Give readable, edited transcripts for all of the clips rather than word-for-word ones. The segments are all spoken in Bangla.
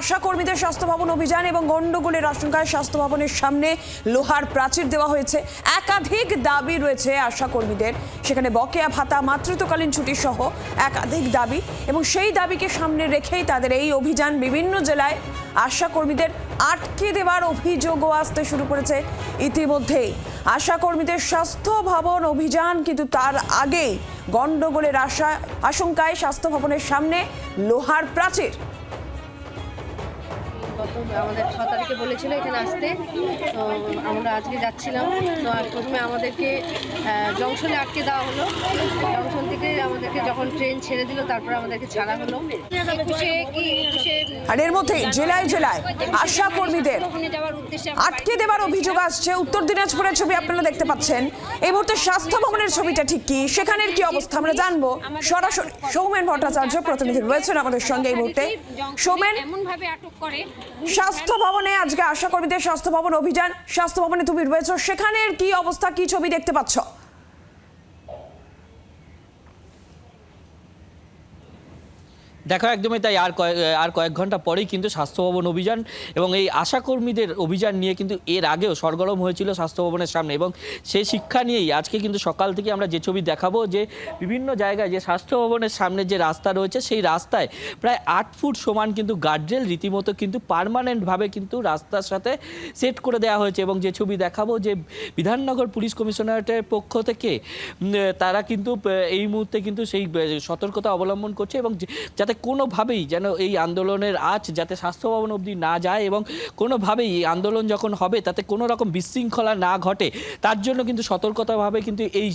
আশা কর্মীদের স্বাস্থ্য ভবন অভিযান এবং গন্ডগোলের আশঙ্কায় স্বাস্থ্য ভবনের সামনে লোহার প্রাচীর দেওয়া হয়েছে। একাধিক দাবি রয়েছে আশা কর্মীদের, সেখানে বকেয়া ভাতা, মাতৃত্বকালীন ছুটি সহ একাধিক দাবি, এবং সেই দাবিকে সামনে রেখেই তাদের এই অভিযান। বিভিন্ন জেলায় আশা কর্মীদের আটকে দেওয়ার অভিযোগও আসতে শুরু করেছে ইতিমধ্যেই। আশা কর্মীদের স্বাস্থ্য ভবন অভিযান, কিন্তু তার আগেই গন্ডগোলের আশঙ্কায় স্বাস্থ্য ভবনের সামনে লোহার প্রাচীর। আমাদের 6 তারিখে বলেছিল এখানে আসতে, তো আমরা আজকে যাচ্ছিলাম। তো প্রথমে আমাদেরকে জংশনে আটকে দেওয়া হলো। জংশন থেকে আমাদেরকে যখন ট্রেন ছেড়ে দিল, তারপর আমাদেরকে ছাড়া হলো। আর এর মধ্যে জেলায় জেলায় আশা কর্মীদের আটকে দেওয়ার অভিযোগ আসছে। উত্তর দিনাজপুরের ছবি আপনারা দেখতে পাচ্ছেন। এই মুহূর্তে স্বাস্থ্য ভবনের ছবিটা ঠিক কি, সেখানের কি অবস্থা আমরা জানবো। সরাসরি সৌমেন ভট্টাচার্য প্রতিনিধি রয়েছেন আমাদের সঙ্গে এই মুহূর্তে। সৌমেন, স্বাস্থ্য ভবনে আজকে আশা কর্মীদের স্বাস্থ্য ভবন অভিযান, স্বাস্থ্য ভবনে তুমি রয়েছো, সেখানের কি অবস্থা, কি ছবি দেখতে পাচ্ছ? দেখো, একদমই তাই। আর কয়েক ঘন্টা পরেই কিন্তু স্বাস্থ্য ভবন অভিযান এবং এই আশাকর্মীদের অভিযান নিয়ে কিন্তু এর আগেও সরগরম হয়েছিল স্বাস্থ্য ভবনের সামনে, এবং সেই শিক্ষা নিয়েই আজকে কিন্তু সকাল থেকে আমরা যে ছবি দেখাবো, যে বিভিন্ন জায়গায় যে স্বাস্থ্য ভবনের সামনে যে রাস্তা রয়েছে, সেই রাস্তায় প্রায় 8 ফুট সমান কিন্তু গার্ডরেল রীতিমতো কিন্তু পার্মানেন্টভাবে কিন্তু রাস্তার সাথে সেট করে দেওয়া হয়েছে। এবং যে ছবি দেখাবো, যে বিধাননগর পুলিশ কমিশনারেটের পক্ষ থেকে তারা কিন্তু এই মুহূর্তে কিন্তু সেই সতর্কতা অবলম্বন করছে, এবং যাতে কোনোভাবেই যেন এই আন্দোলনের আঁচ যাতে স্বাস্থ্য ভবন অবধি না যায়, এবং কোনোভাবেই এই আন্দোলন যখন হবে তাতে কোনো রকম বিশৃঙ্খলা না ঘটে, তার জন্য কিন্তু সতর্কতাভাবে কিন্তু এই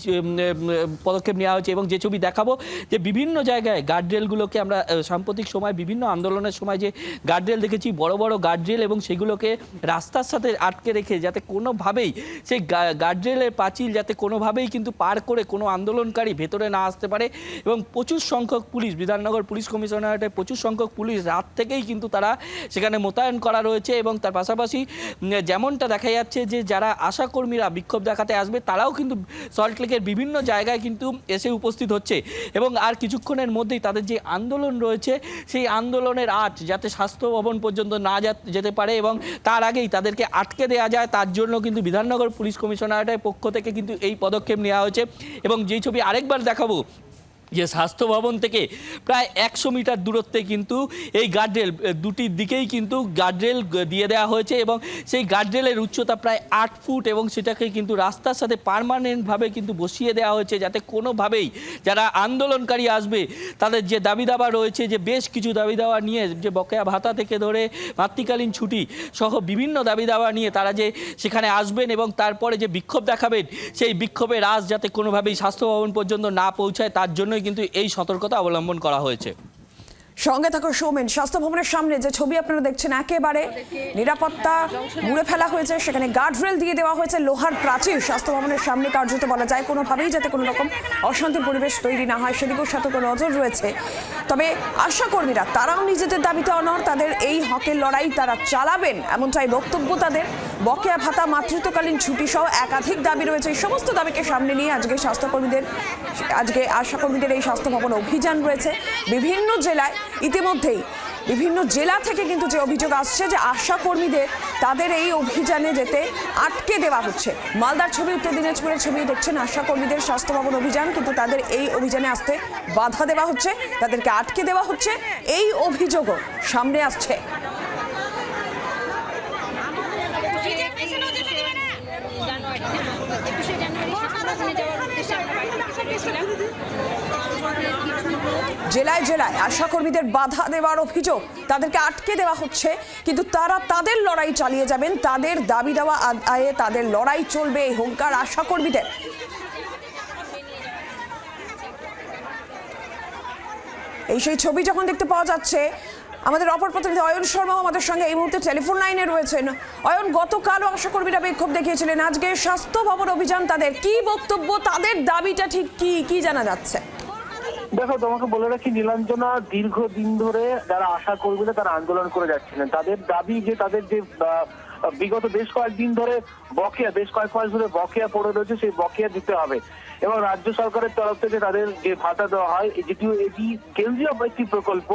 পদক্ষেপ নেওয়া হয়েছে। এবং যে ছবি দেখাবো, যে বিভিন্ন জায়গায় গার্ডরেলগুলোকে আমরা সাম্প্রতিক সময় বিভিন্ন আন্দোলনের সময় যে গার্ডরেল দেখেছি, বড় বড় গার্ডরেল, এবং সেগুলোকে রাস্তার সাথে আটকে রেখে যাতে কোনোভাবেই সেই গার্ডরেলের পাঁচিল যাতে কোনোভাবেই কিন্তু পার করে কোনো আন্দোলনকারী ভেতরে না আসতে পারে। এবং প্রচুর সংখ্যক পুলিশ, বিধাননগর পুলিশ কমিশনারেটে প্রচুর সংখ্যক পুলিশ রাত থেকেই কিন্তু তারা সেখানে মোতায়েন করা রয়েছে। এবং তার পাশাপাশি যেমনটা দেখা যাচ্ছে, যে যারা আশাকর্মীরা বিক্ষোভ দেখাতে আসবে, তারাও কিন্তু সল্টলেকের বিভিন্ন জায়গায় কিন্তু এসে উপস্থিত হচ্ছে। এবং আর কিছুক্ষণের মধ্যেই তাদের যে আন্দোলন রয়েছে, সেই আন্দোলনের আঁচ যাতে স্বাস্থ্য ভবন পর্যন্ত না যেতে পারে, এবং তার আগেই তাদেরকে আটকে দেওয়া যায়, তার জন্য কিন্তু বিধাননগর পুলিশ কমিশনারেটের পক্ষ থেকে কিন্তু এই পদক্ষেপ নেওয়া হয়েছে। এবং যেই ছবি আরেকবার দেখাবো, যে স্বাস্থ্য ভবন থেকে প্রায় 100 মিটার দূরত্বে কিন্তু এই গার্ডরেল দুটির দিকেই কিন্তু গার্ডরেল দিয়ে দেওয়া হয়েছে, এবং সেই গার্ডরেলের উচ্চতা প্রায় 8 ফুট, এবং সেটাকে কিন্তু রাস্তার সাথে পার্মানেন্টভাবে কিন্তু বসিয়ে দেওয়া হয়েছে, যাতে কোনোভাবেই যারা আন্দোলনকারী আসবে তাদের যে দাবি দাবা রয়েছে, যে বেশ কিছু দাবি দাওয়া নিয়ে, যে বকেয়া ভাতা থেকে ধরে মাতৃকালীন ছুটি সহ বিভিন্ন দাবি দাওয়া নিয়ে তারা যে সেখানে আসবেন এবং তারপরে যে বিক্ষোভ দেখাবেন, সেই বিক্ষোভের আঁচ যাতে কোনোভাবেই স্বাস্থ্য ভবন পর্যন্ত না পৌঁছায়, তার জন্য কিন্তু এই সতর্কতা অবলম্বন করা হয়েছে। সঙ্গে থাকো সৌমেন। স্বাস্থ্য ভবনের সামনে যে ছবি আপনারা দেখছেন, একেবারে নিরাপত্তা মুড়ে ফেলা হয়েছে, সেখানে গার্ডরেল দিয়ে দেওয়া হয়েছে, লোহার প্রাচীর স্বাস্থ্য ভবনের সামনে কার্যত বলা যায়, কোনোভাবেই যাতে কোনো রকম অশান্তির পরিবেশ তৈরি না হয় সেদিকেও সতর্ক নজর রয়েছে। তবে আশা কর্মীরা তারাও নিজেদের দাবিতে অনড়, তাদের এই হকের লড়াই তারা চালাবেন, এমনটাই বক্তব্য তাদের। বকেয়া ভাতা, মাতৃত্বকালীন ছুটি সহ একাধিক দাবি রয়েছে। এই সমস্ত দাবিকে সামনে নিয়ে আজকে আশা কর্মীদের এই স্বাস্থ্য ভবন অভিযান রয়েছে বিভিন্ন জেলায়। ইতিমধ্যেই বিভিন্ন জেলা থেকে কিন্তু যে অভিযোগ আসছে, যে আশা কর্মীদের তাদের এই অভিযানে যেতে আটকে দেওয়া হচ্ছে। মালদার ছবি, উত্তর দিনাজপুরের ছবি দেখছেন। আশা কর্মীদের স্বাস্থ্য ভবন অভিযান, কিন্তু তাদের এই অভিযানে আসতে বাধা দেওয়া হচ্ছে, তাদেরকে আটকে দেওয়া হচ্ছে, এই অভিযোগও সামনে আসছে। জেলায় জেলায় আশা কর্মীদের বাধা দেওয়ার অভিযোগ, তাদেরকে আটকে দেওয়া হচ্ছে, কিন্তু তারা তাদের লড়াই চালিয়ে যাবেন, তাদের দাবি দেওয়া আদায়ে তাদের লড়াই চলবে, এই হুঙ্কার আশা কর্মীদের। এই সেই ছবি যখন দেখতে পাওয়া যাচ্ছে, আমাদের অপর প্রতিনিধি অয়ন শর্মাও আমাদের সঙ্গে এই মুহূর্তে টেলিফোন লাইনে রয়েছেন। অয়ন, গতকালও আশা কর্মীরা বিক্ষোভ দেখিয়েছিলেন, আজকে স্বাস্থ্য ভবন অভিযান, তাদের কি বক্তব্য, তাদের দাবিটা ঠিক কি জানা যাচ্ছে? দেখো, তোমাকে বলে রাখি নীলাঞ্জনা, দীর্ঘদিন ধরে যারা আশা কর্মীরা তারা আন্দোলন করে যাচ্ছিলেন। তাদের দাবি যে তাদের যে বিগত বেশ কয়েকদিন ধরে বকেয়া, বেশ কয়েক মাস ধরে বকেয়া পড়ে রয়েছে, সেই বকেয়া দিতে হবে। এবং রাজ্য সরকারের তরফ থেকে তাদের যে ভাতা দেওয়া হয়, যেটিও এটি কেন্দ্রীয় একটি প্রকল্প,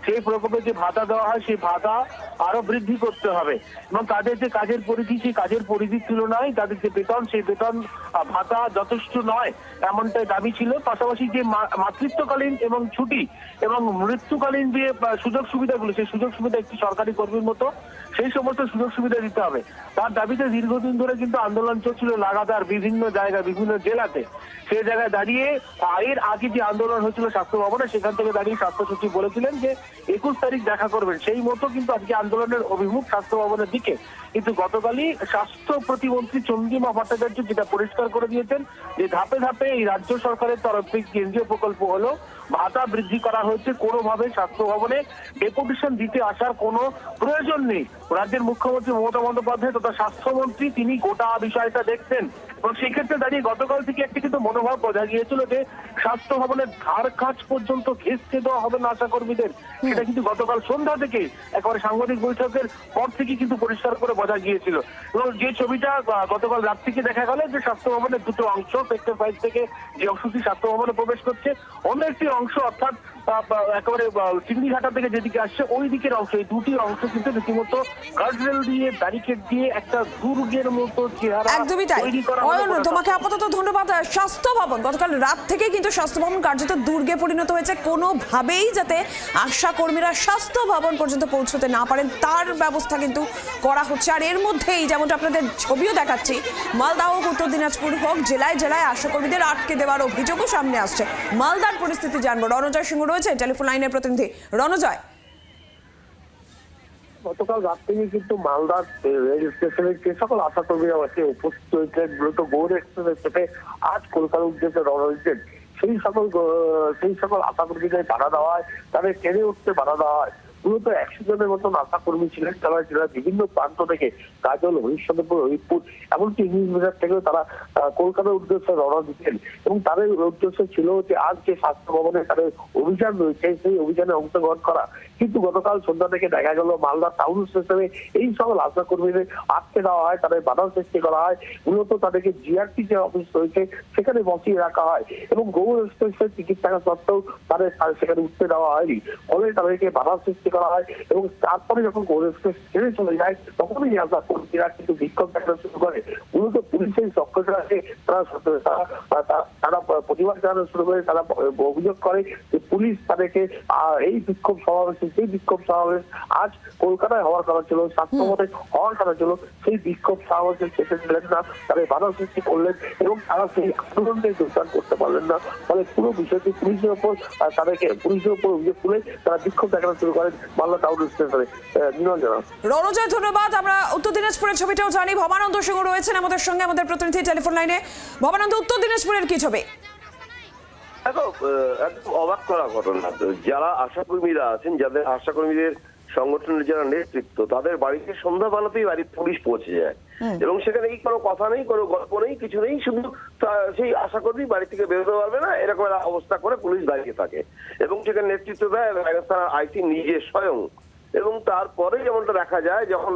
সেই প্রকল্পে যে ভাতা দেওয়া হয় সেই ভাতা আরো বৃদ্ধি করতে হবে এবং তাদের যে কাজের পরিধি সেই কাজের পরিধির তুলনায় তাদের যে বেতন সেই বেতন ভাতা যথেষ্ট নয় এমনটাই দাবি ছিল। পাশাপাশি যে মাতৃত্বকালীন এবং ছুটি এবং মৃত্যুকালীন যে সুযোগ সুবিধাগুলো সেই সুযোগ সুবিধা একটি সরকারি কর্মীর মতো সেই সমস্ত সুযোগ সুবিধা দিতে হবে। তার দাবিতে দীর্ঘদিন ধরে কিন্তু আন্দোলন চলছিল লাগাতার বিভিন্ন জায়গায় বিভিন্ন জেলাতে। সেই জায়গায় দাঁড়িয়ে এর আগে যে আন্দোলন হয়েছিল স্বাস্থ্য ভবনে সেখান থেকে দাঁড়িয়ে স্বাস্থ্য সচিব বলেছিলেন যে 21 তারিখ দেখা করবেন, সেই মতো কিন্তু আজকে আন্দোলনের অভিমুখ স্বাস্থ্য ভবনের দিকে। কিন্তু গতকালই স্বাস্থ্য প্রতিমন্ত্রী চন্দ্রিমা ভট্টাচার্য যেটা পরিষ্কার করে দিয়েছেন যে ধাপে ধাপে এই রাজ্য সরকারের তরফ থেকে কেন্দ্রীয় প্রকল্প হলো ভাতা বৃদ্ধি করা হয়েছে, কোনোভাবে স্বাস্থ্য ভবনে ডেপুটেশন দিতে আসার কোনো প্রয়োজন নেই। রাজ্যের মুখ্যমন্ত্রী মমতা বন্দ্যোপাধ্যায় তথা স্বাস্থ্যমন্ত্রী তিনি গোটা বিষয়টা দেখছেন এবং সেক্ষেত্রে দাঁড়িয়ে গতকাল থেকে একটি কিন্তু মনোভাব বোঝা গিয়েছিল যে স্বাস্থ্য ভবনের ধার কাজ পর্যন্ত ঘেঁচতে দেওয়া হবে না আশা কর্মীদের। সেটা কিন্তু গতকাল সন্ধ্যা থেকে একেবারে সাংবাদিক বৈঠকের পর থেকে কিন্তু পরিষ্কার করে বোঝা গিয়েছিল এবং যে ছবিটা গতকাল রাত থেকে দেখা গেল যে স্বাস্থ্য ভবনের দুটো অংশ সেক্টর 5 থেকে যে অংশটি স্বাস্থ্য ভবনে প্রবেশ করছে, অন্য একটি অংশ অর্থাৎ একেবারে চিংড়িঘাটা থেকে যেদিকে আসছে ওই দিকের অংশ, এই দুটি অংশ কিন্তু রীতিমতো গার্ডরেল দিয়ে ব্যারিকেড দিয়ে একটা দুর্গের মতো চেহারা একদমই তাই। তৈরি করা অয়ন, তোমাকে আপাতত ধন্যবাদ। স্বাস্থ্য ভবন গতকাল রাত থেকে কিন্তু স্বাস্থ্য ভবন কার্যত দুর্গে পরিণত হয়েছে। কোনোভাবেই যাতে আশা কর্মীরা স্বাস্থ্য ভবন পর্যন্ত পৌঁছতে না পারেন তার ব্যবস্থা কিন্তু করা হচ্ছে। আর এর মধ্যেই যেমনটা আপনাদের ছবিও দেখাচ্ছি, মালদা হোক উত্তর দিনাজপুর হোক জেলায় জেলায় আশা কর্মীদের আটকে দেওয়ার অভিযোগও সামনে আসছে। মালদার পরিস্থিতি জানবো, রণজয় সিংহ রয়েছে টেলিফোন লাইনের প্রতিনিধি। রণজয়, গতকাল রাত থেকে কিন্তু মালদার রেল স্টেশনের যে সকল আশা কর্মীরা আছে উপস্থিত হয়েছেন মূলত গৌড় এক্সপ্রেসের চেপে আজ কলকাতার উদ্দেশ্যে রওনা হয়েছেন, সেই সকল আশা কর্মীদের বাধা দেওয়া হয়, তাদের ট্রেনে উঠতে বাধা দেওয়া হয়। মূলত 100 জনের মতন আশা কর্মী ছিলেন, তারা জেলার বিভিন্ন প্রান্ত থেকে কাজল, হরিশ্চন্দ্রপুর, হরিপুর এমনকি ইংলিশবাজার থেকেও তারা কলকাতার উদ্দেশ্যে রওনা দিচ্ছেন এবং তাদের উদ্দেশ্য ছিল যে আজ যে স্বাস্থ্য ভবনে তাদের অভিযান রয়েছে সেই অভিযানে অংশগ্রহণ করা। কিন্তু গতকাল সন্ধ্যা থেকে দেখা গেল মালদা টাউন স্টেশনে এই সকল আশা কর্মীদের আটকে দেওয়া হয়, তাদের বাধার সৃষ্টি করা হয়। মূলত তাদেরকে জিআরটি যে অফিস রয়েছে সেখানে বসিয়ে রাখা হয় এবং গৌড় এক্সপ্রেসের টিকিট থাকা সত্ত্বেও তাদের সেখানে উঠতে দেওয়া হয়নি, ফলে তাদেরকে বাধার সৃষ্টি করা হয় এবং তারপরে যখন গৌড় এক্সপ্রেস ছেড়ে চলে যায় তখনই আশা কর্মীরা কিন্তু বিক্ষোভ দেখানো শুরু করে। মূলত পুলিশের সক্রিয়তাকে তারা প্রতিবাদ জানানো শুরু করে, তারা অভিযোগ করে যে পুলিশ তাদেরকে এই বিক্ষোভ সমাবেশ সেই বিক্ষোভ সমাবেশ আজ কলকাতায় হওয়ার কথা ছিল, স্বাস্থ্য ভবনে হওয়ার কথা ছিল, সেই বিক্ষোভ সমাবেশে যেতে দিলেন না, তাদের বাধা সৃষ্টি করলেন এবং তারা সেই আন্দোলনকে যোগদান করতে পারলেন না। ফলে পুরো বিষয়টি পুলিশের উপর অভিযোগ তুলে তারা বিক্ষোভ দেখানো শুরু করেন মালদা টাউন স্টেশনে। নিরঞ্জনা, রণজয় ধন্যবাদ। আমরা উত্তর দিনাজপুরের ছবিটাও জানি, ভবানন্দ সিংহ রয়েছেন আমাদের সঙ্গে, আমাদের প্রতিনিধি টেলিফোন লাইনে। ভবানন্দ, উত্তর দিনাজপুরের কি ছবি? দেখো, একদম অবাক করা ঘটনা। যারা আশাকর্মীরা আছেন, যাদের আশাকর্মীদের সংগঠনের যারা নেতৃত্ব, তাদের বাড়িতে সন্ধ্যাবেলাতেই বাড়ির পুলিশ পৌঁছে যায় এবং সেখানে কোনো কথা নেই, কোনো গল্প নেই, কিছু নেই, শুধু সেই আশাকর্মী বাড়ি থেকে বেরোতে পারবে না এরকম একটা অবস্থা করে পুলিশ দাঁড়িয়ে থাকে এবং সেখানে নেতৃত্ব দেয় রাজস্থান আইসি নিজে স্বয়ং। এবং তারপরে যেমনটা দেখা যায়, যখন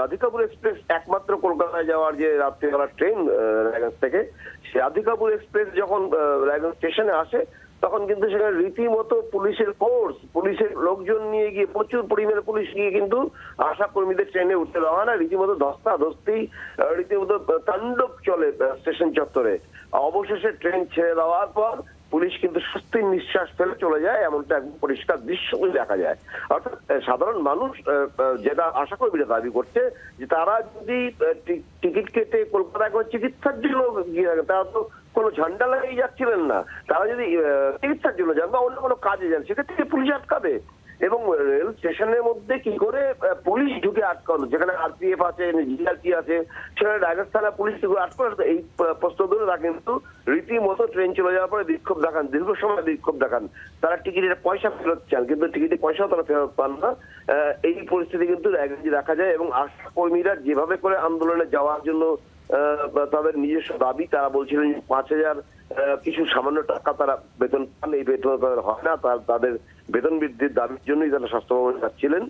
রাধিকাপুর এক্সপ্রেস একমাত্র কলকাতায় যাওয়ার যে রাত্রিবেলা ট্রেন রায়গঞ্জ থেকে, সে রাধিকাপুর এক্সপ্রেস যখন রায়গঞ্জ স্টেশনে আসে তখন কিন্তু সেখানে রীতিমতো পুলিশের ফোর্স, পুলিশের লোকজন নিয়ে গিয়ে প্রচুর পরিমাণে পুলিশ গিয়ে কিন্তু আশা কর্মীদের ট্রেনে উঠতে দেওয়া হয় না, রীতিমতো ধস্তাধস্তি, রীতিমতো তাণ্ডব চলে স্টেশন চত্বরে। অবশেষে ট্রেন ছেড়ে দেওয়ার পর পুলিশ কিন্তু স্বস্তির নিঃশ্বাস ফেলে চলে যায়, এমনটা একদম পরিষ্কার দৃশ্য দেখা যায়। অর্থাৎ সাধারণ মানুষ যেটা আশা কর্মীরা দাবি করছে যে তারা যদি টিকিট কেটে কলকাতায় কোনো চিকিৎসার জন্য গিয়ে থাকে, তারা তো কোনো ঝান্ডা লাগিয়ে যাচ্ছিলেন না, তারা যদি চিকিৎসার জন্য যান বা অন্য কোনো কাজে যান সেক্ষেত্রে পুলিশ আটকাবে। এবং রেল স্টেশনের মধ্যে কি করে পুলিশ ঢুকে আটকানো, যেখানে আরপিএফ আছে, জিআরপি আছে, সেখানে রাজস্থানে পুলিশ আটকানো, এই প্রশ্ন ধরে তারা কিন্তু রীতিমতো ট্রেন চলে যাওয়ার পরে বিক্ষোভ দেখান, দীর্ঘ সময় বিক্ষোভ দেখান। তারা টিকিটের পয়সা ফেরত চান কিন্তু টিকিটের পয়সাও তারা ফেরত পান না। এই পরিস্থিতি কিন্তু দেখা যায় এবং আশা কর্মীরা যেভাবে করে আন্দোলনে যাওয়ার জন্য তাদের নিজস্ব দাবি, তারা বলছিলেন 5,000 কিছু সামান্য টাকা তারা বেতন পান, এই বেতন তাদের হয় না, তাদের বেতন বৃদ্ধির দাবির জন্যই তারা স্বাস্থ্য ভবনে যাচ্ছিলেন।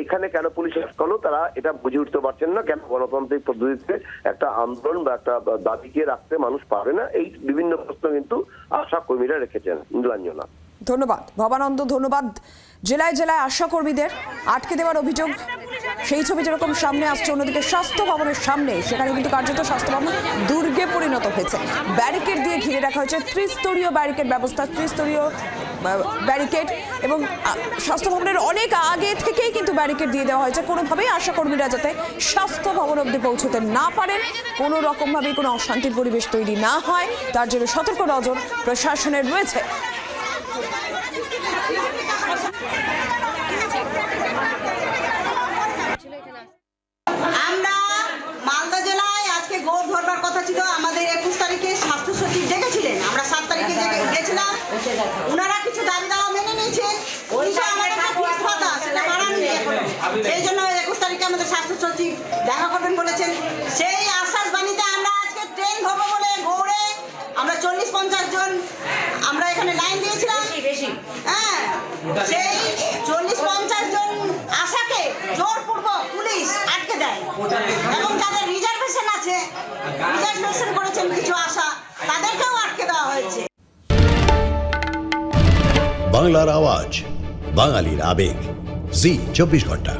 এখানে কেন পুলিশ আটকালো তারা এটা বুঝে উঠতে পারছেন না, কেন গণতান্ত্রিক পদ্ধতিতে একটা আন্দোলন বা একটা দাবিকে রাখতে মানুষ পারে না, এই বিভিন্ন প্রশ্ন কিন্তু আশা কর্মীরা রেখেছেন। নীলাঞ্জনা, ধন্যবাদ ভবানন্দ, ধন্যবাদ। জেলায় জেলায় আশাকর্মীদের আটকে দেওয়ার অভিযোগ, সেই ছবি যেরকম সামনে আসছে, অন্যদিকে স্বাস্থ্য ভবনের সামনে সেখানে কিন্তু কার্যত স্বাস্থ্য ভবন দুর্গে পরিণত হয়েছে। ব্যারিকেড দিয়ে ঘিরে রাখা হয়েছে, ত্রিস্তরীয় ব্যারিকেড ব্যবস্থা, ত্রিস্তরীয় ব্যারিকেড, এবং স্বাস্থ্য ভবনের অনেক আগে থেকেই কিন্তু ব্যারিকেড দিয়ে দেওয়া হয়েছে, কোনোভাবেই আশাকর্মীরা যাতে স্বাস্থ্য ভবন অবধি পৌঁছতে না পারেন, কোনো রকমভাবেই কোনো অশান্তির পরিবেশ তৈরি না হয়, তার জন্য সতর্ক নজর প্রশাসনের রয়েছে। আমরা মালদা জেলায় আজকে গৌড় ধরবার কথা ছিল, আমাদের 21 তারিখে স্বাস্থ্য সচিব ডেকেছিলেন, আমরা 7 তারিখে গেছিলাম, ওনারা কিছু দাবি দাওয়া মেনে নিয়েছেন, ওইটা আমাদের ফিক্স কথা সেটা বাড়াননি এখনো। সেই জন্য 21 তারিখে আমাদের স্বাস্থ্য সচিব দেখা করবেন বলেছেন, সেই আশ্বাস বাণীতে আমরা আজকে ট্রেন ধরবো বলে গৌড়ে আমরা 40-50 জন আমরা এখানে লাইন দিয়েছিলাম, হ্যাঁ, সেই 40-50 জন আশাকে জোরপূর্বক পুলিশ আটকে দেয়, এবং যাদের রিজার্ভেশন আছে, রিজার্ভেশন করেছেন কিছু আশা, তাদেরকেও আটকে দেওয়া হয়েছে। বাংলার আওয়াজ, বাঙালির আবেগ, জি 24 ঘন্টা।